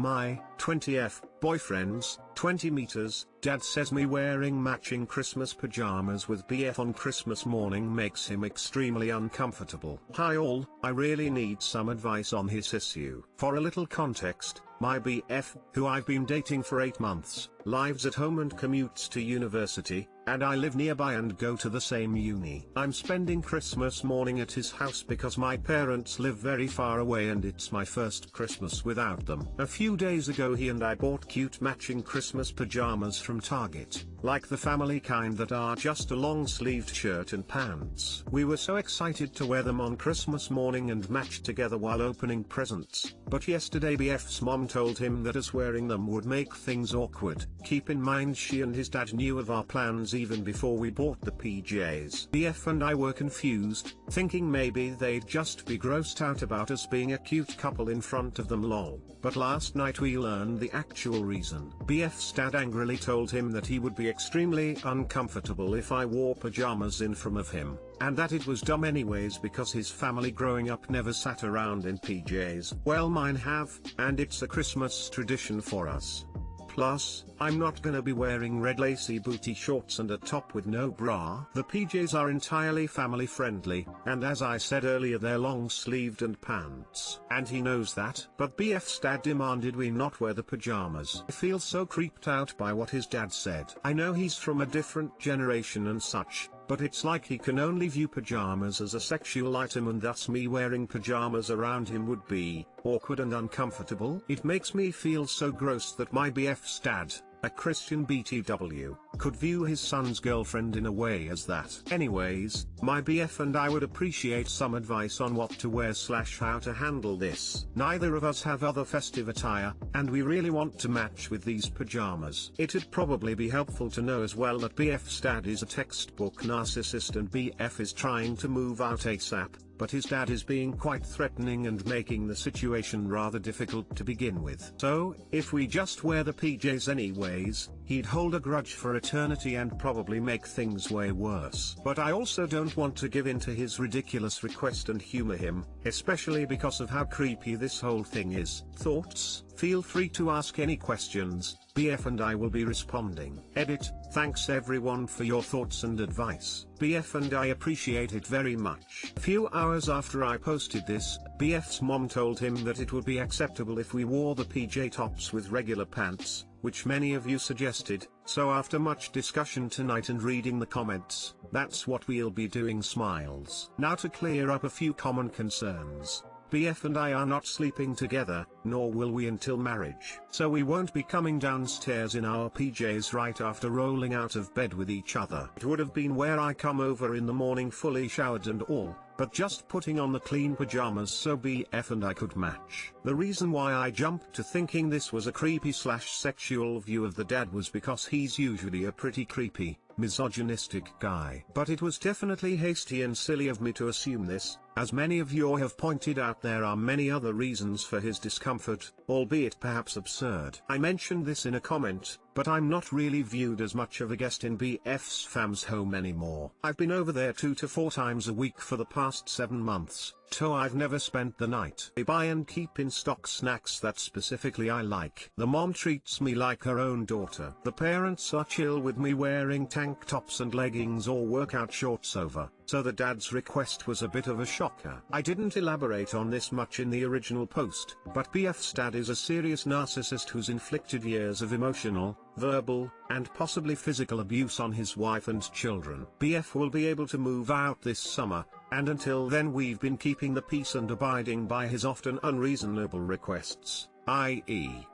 My 20th boyfriend's 20 meters. Dad says me wearing matching Christmas pajamas with BF on Christmas morning makes him extremely uncomfortable. Hi all, I really need some advice on his issue. For a little context, my BF, who I've been dating for 8 months, lives at home and commutes to university, and I live nearby and go to the same uni. I'm spending Christmas morning at his house because my parents live very far away and it's my first Christmas without them. A few days ago he and I bought cute matching Christmas pajamas from Target, like the family kind that are just a long-sleeved shirt and pants. We were so excited to wear them on Christmas morning and match together while opening presents, but yesterday BF's mom told him that us wearing them would make things awkward. Keep in mind she and his dad knew of our plans even before we bought the PJs. BF and I were confused, thinking maybe they'd just be grossed out about us being a cute couple in front of them lol. But last night we learned the actual reason. BF's dad angrily told him that he would be extremely uncomfortable if I wore pajamas in front of him, and that it was dumb anyways because his family growing up never sat around in PJs. Well, mine have, and it's a Christmas tradition for us. Plus, I'm not gonna be wearing red lacy booty shorts and a top with no bra. The PJs are entirely family friendly, and as I said earlier they're long sleeved and pants. And he knows that. But BF's dad demanded we not wear the pajamas. I feel so creeped out by what his dad said. I know he's from a different generation and such, but it's like he can only view pajamas as a sexual item and thus me wearing pajamas around him would be awkward and uncomfortable. It makes me feel so gross that my BF's dad, a Christian BTW, could view his son's girlfriend in a way as that. Anyways, my BF and I would appreciate some advice on what to wear / how to handle this. Neither of us have other festive attire, and we really want to match with these pajamas. It'd probably be helpful to know as well that BF's dad is a textbook narcissist and BF is trying to move out ASAP, but his dad is being quite threatening and making the situation rather difficult to begin with. So, if we just wear the PJs anyways, he'd hold a grudge for eternity and probably make things way worse. But I also don't want to give in to his ridiculous request and humor him, especially because of how creepy this whole thing is. Thoughts? Feel free to ask any questions, BF and I will be responding. Edit, thanks everyone for your thoughts and advice. BF and I appreciate it very much. A few hours after I posted this, BF's mom told him that it would be acceptable if we wore the PJ tops with regular pants, which many of you suggested, so after much discussion tonight and reading the comments, that's what we'll be doing smiles. Now to clear up a few common concerns. BF and I are not sleeping together, nor will we until marriage. So we won't be coming downstairs in our PJs right after rolling out of bed with each other. It would have been where I come over in the morning fully showered and all, but just putting on the clean pajamas so BF and I could match. The reason why I jumped to thinking this was a creepy / sexual view of the dad was because he's usually a pretty creepy, misogynistic guy. But it was definitely hasty and silly of me to assume this. As many of you have pointed out, there are many other reasons for his discomfort, albeit perhaps absurd. I mentioned this in a comment, but I'm not really viewed as much of a guest in BF's fam's home anymore. I've been over there 2 to 4 times a week for the past 7 months, so I've never spent the night. I buy and keep in stock snacks that specifically I like. The mom treats me like her own daughter. The parents are chill with me wearing tank tops and leggings or workout shorts over, so the dad's request was a bit of a shocker. I didn't elaborate on this much in the original post, but BF's dad is a serious narcissist who's inflicted years of emotional, verbal, and possibly physical abuse on his wife and children. BF will be able to move out this summer, and until then we've been keeping the peace and abiding by his often unreasonable requests. i.e.,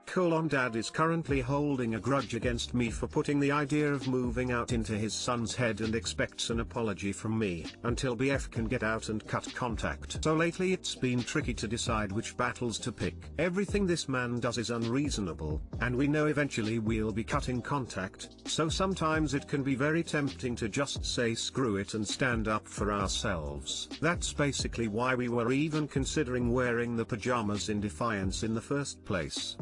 Dad is currently holding a grudge against me for putting the idea of moving out into his son's head and expects an apology from me until BF can get out and cut contact. So lately it's been tricky to decide which battles to pick. Everything this man does is unreasonable, and we know eventually we'll be cutting contact, so sometimes it can be very tempting to just say screw it and stand up for ourselves. That's basically why we were even considering wearing the pajamas in defiance in the first place.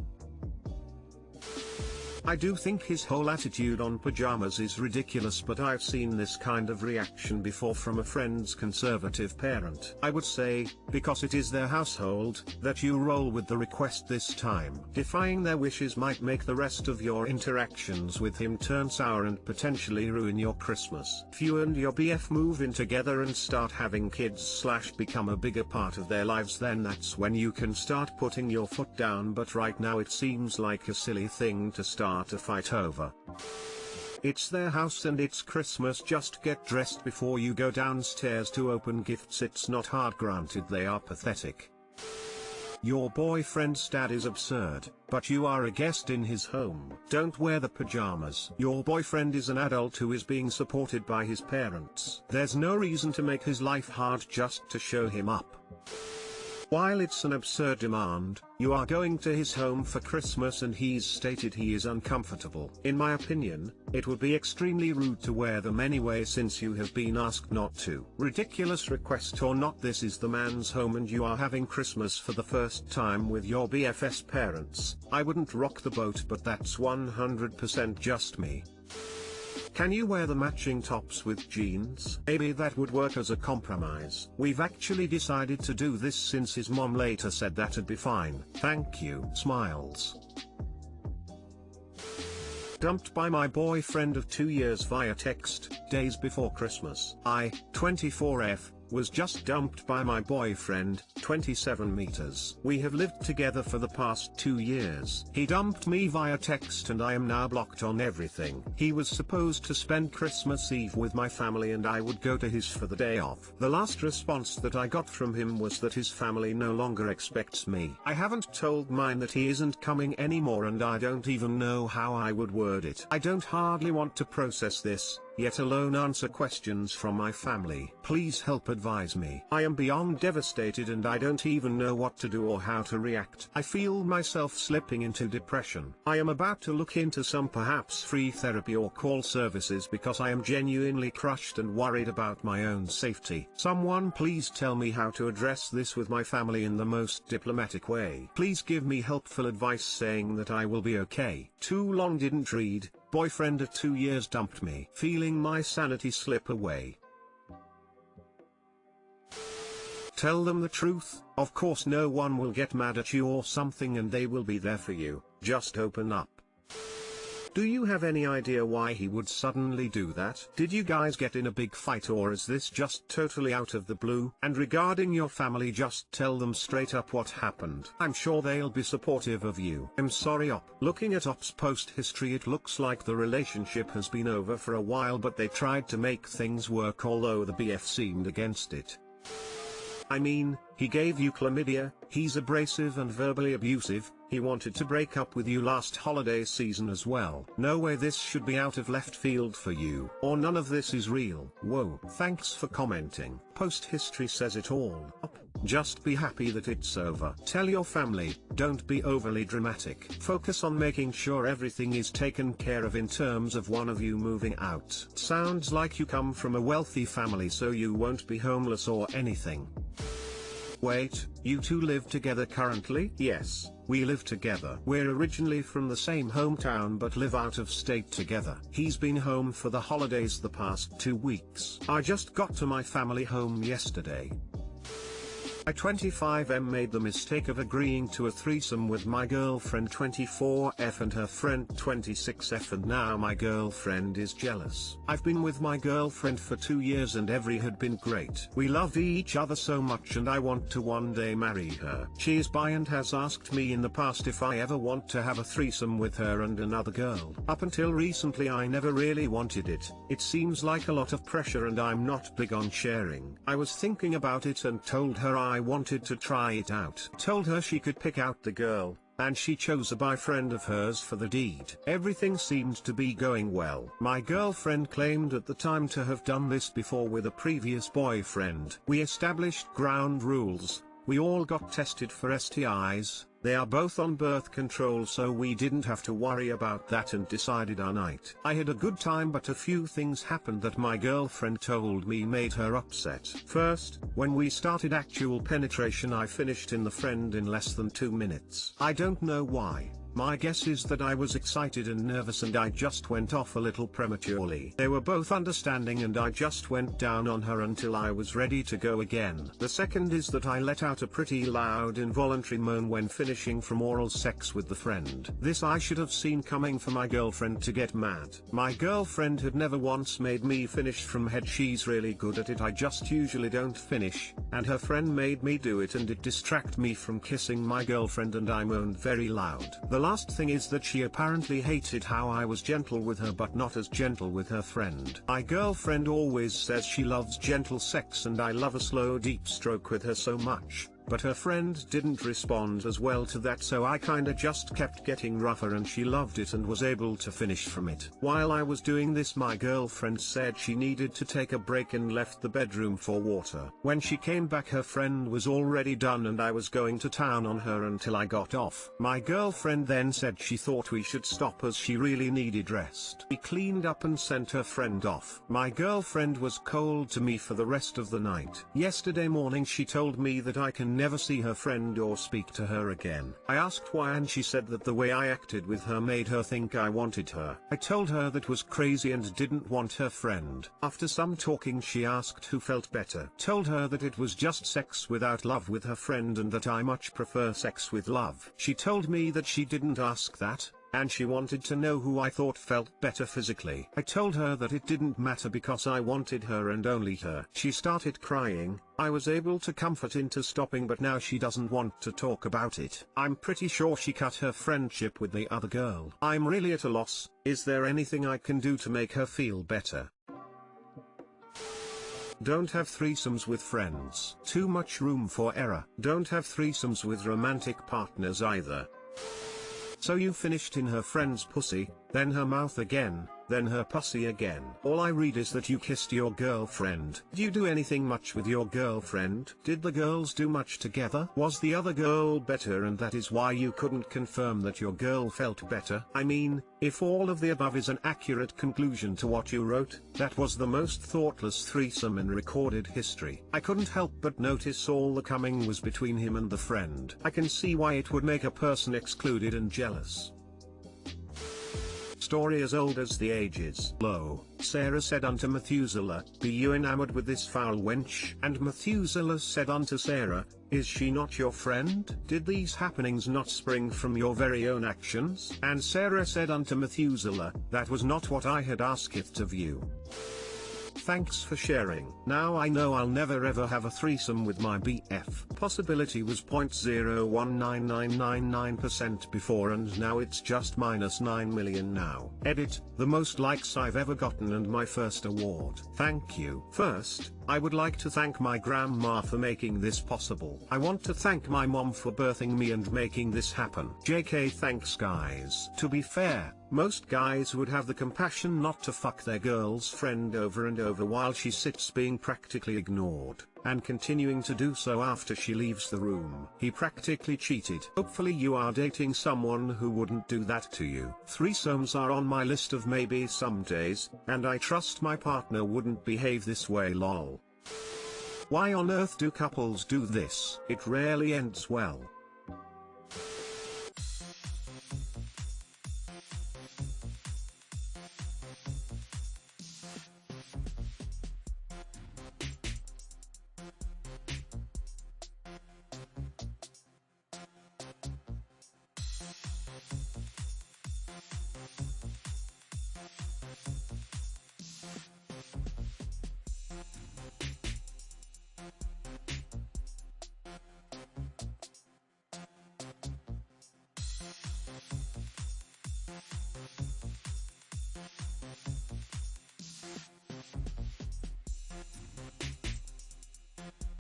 I do think his whole attitude on pajamas is ridiculous, but I've seen this kind of reaction before from a friend's conservative parent. I would say, because it is their household, that you roll with the request this time. Defying their wishes might make the rest of your interactions with him turn sour and potentially ruin your Christmas. If you and your BF move in together and start having kids / become a bigger part of their lives, then that's when you can start putting your foot down, but right now it seems like a silly thing to start a fight over. It's their house and it's Christmas. Just get dressed before you go downstairs to open gifts. It's not hard. Granted, they are pathetic. Your boyfriend's dad is absurd, but you are a guest in his home. Don't wear the pajamas. Your boyfriend is an adult who is being supported by his parents. There's no reason to make his life hard just to show him up. While it's an absurd demand, you are going to his home for Christmas and he's stated he is uncomfortable. In my opinion, it would be extremely rude to wear them anyway since you have been asked not to. Ridiculous request or not, this is the man's home and you are having Christmas for the first time with your BF's parents. I wouldn't rock the boat, but that's 100% just me. Can you wear the matching tops with jeans? Maybe that would work as a compromise. We've actually decided to do this since his mom later said that'd be fine. Thank you. Smiles. Dumped by my boyfriend of 2 years via text, days before Christmas. I, 24F, was just dumped by my boyfriend, 27 meters. We have lived together for the past 2 years. He dumped me via text and I am now blocked on everything. He was supposed to spend Christmas Eve with my family and I would go to his for the day off. The last response that I got from him was that his family no longer expects me. I haven't told mine that he isn't coming anymore and I don't even know how I would word it. I don't hardly want to process this, yet alone answer questions from my family. Please help advise me. I am beyond devastated and I don't even know what to do or how to react. I feel myself slipping into depression. I am about to look into some perhaps free therapy or call services because I am genuinely crushed and worried about my own safety. Someone please tell me how to address this with my family in the most diplomatic way. Please give me helpful advice saying that I will be okay. Too long didn't read. Boyfriend of 2 years dumped me. Feeling my sanity slip away. Tell them the truth. Of course no one will get mad at you or something and they will be there for you. Just open up. Do you have any idea why he would suddenly do that? Did you guys get in a big fight or is this just totally out of the blue? And regarding your family, just tell them straight up what happened. I'm sure they'll be supportive of you. I'm sorry Op. Looking at Op's post history, it looks like the relationship has been over for a while, but they tried to make things work although the BF seemed against it. I mean, he gave you chlamydia, he's abrasive and verbally abusive, he wanted to break up with you last holiday season as well. No way this should be out of left field for you, or none of this is real. Whoa, thanks for commenting. Post history says it all. Just be happy that it's over. Tell your family, don't be overly dramatic. Focus on making sure everything is taken care of in terms of one of you moving out. Sounds like you come from a wealthy family, so you won't be homeless or anything. Wait, you two live together currently? Yes, we live together. We're originally from the same hometown but live out of state together. He's been home for the holidays the past 2 weeks. I just got to my family home yesterday. I 25M made the mistake of agreeing to a threesome with my girlfriend 24F and her friend 26F, and now my girlfriend is jealous. I've been with my girlfriend for 2 years and every had been great. We love each other so much and I want to one day marry her. She is bi and has asked me in the past if I ever want to have a threesome with her and another girl. Up until recently I never really wanted it. It seems like a lot of pressure and I'm not big on sharing. I was thinking about it and told her I wanted to try it out. Told her she could pick out the girl, and she chose a bi friend of hers for the deed. Everything seemed to be going well. My girlfriend claimed at the time to have done this before with a previous boyfriend. We established ground rules. We all got tested for STIs. They are both on birth control, so we didn't have to worry about that and decided our night. I had a good time, but a few things happened that my girlfriend told me made her upset. First, when we started actual penetration I finished in the friend in less than 2 minutes. I don't know why. My guess is that I was excited and nervous and I just went off a little prematurely. They were both understanding and I just went down on her until I was ready to go again. The second is that I let out a pretty loud involuntary moan when finishing from oral sex with the friend. This I should have seen coming for my girlfriend to get mad. My girlfriend had never once made me finish from head. She's really good at it. I just usually don't finish, and her friend made me do it and it distracted me from kissing my girlfriend and I moaned very loud. The last thing is that she apparently hated how I was gentle with her but not as gentle with her friend. My girlfriend always says she loves gentle sex and I love a slow deep stroke with her so much. But her friend didn't respond as well to that, so I kinda just kept getting rougher and she loved it and was able to finish from it. While I was doing this, my girlfriend said she needed to take a break and left the bedroom for water. When she came back, her friend was already done and I was going to town on her until I got off. My girlfriend then said she thought we should stop as she really needed rest. We cleaned up and sent her friend off. My girlfriend was cold to me for the rest of the night. Yesterday morning she told me that I can never see her friend or speak to her again. I asked why and she said that the way I acted with her made her think I wanted her. I told her that was crazy and didn't want her friend. After some talking she asked who felt better. Told her that it was just sex without love with her friend and that I much prefer sex with love. She told me that she didn't ask that, and she wanted to know who I thought felt better physically. I told her that it didn't matter because I wanted her and only her. She started crying. I was able to comfort into stopping, but now she doesn't want to talk about it. I'm pretty sure she cut her friendship with the other girl. I'm really at a loss. Is there anything I can do to make her feel better? Don't have threesomes with friends. Too much room for error. Don't have threesomes with romantic partners either. So you finished in her friend's pussy, then her mouth again, then her pussy again. All I read is that you kissed your girlfriend. Did you do anything much with your girlfriend? Did the girls do much together? Was the other girl better and that is why you couldn't confirm that your girl felt better? I mean, if all of the above is an accurate conclusion to what you wrote, that was the most thoughtless threesome in recorded history. I couldn't help but notice all the coming was between him and the friend. I can see why it would make a person excluded and jealous. Story as old as the ages. Lo, Sarah said unto Methuselah, Be you enamored with this foul wench? And Methuselah said unto Sarah, Is she not your friend? Did these happenings not spring from your very own actions? And Sarah said unto Methuselah, That was not what I had asketh of you. Thanks for sharing. Now I know I'll never ever have a threesome with my BF. Possibility was 0.019999% before and now it's just -9 million now. Edit, the most likes I've ever gotten and my first award. Thank you. First, I would like to thank my grandma for making this possible. I want to thank my mom for birthing me and making this happen. JK, thanks guys. To be fair, most guys would have the compassion not to fuck their girl's friend over and over while she sits being practically ignored, and continuing to do so after she leaves the room. He practically cheated. Hopefully you are dating someone who wouldn't do that to you. Threesomes are on my list of maybe some days, and I trust my partner wouldn't behave this way lol. Why on earth do couples do this? It rarely ends well.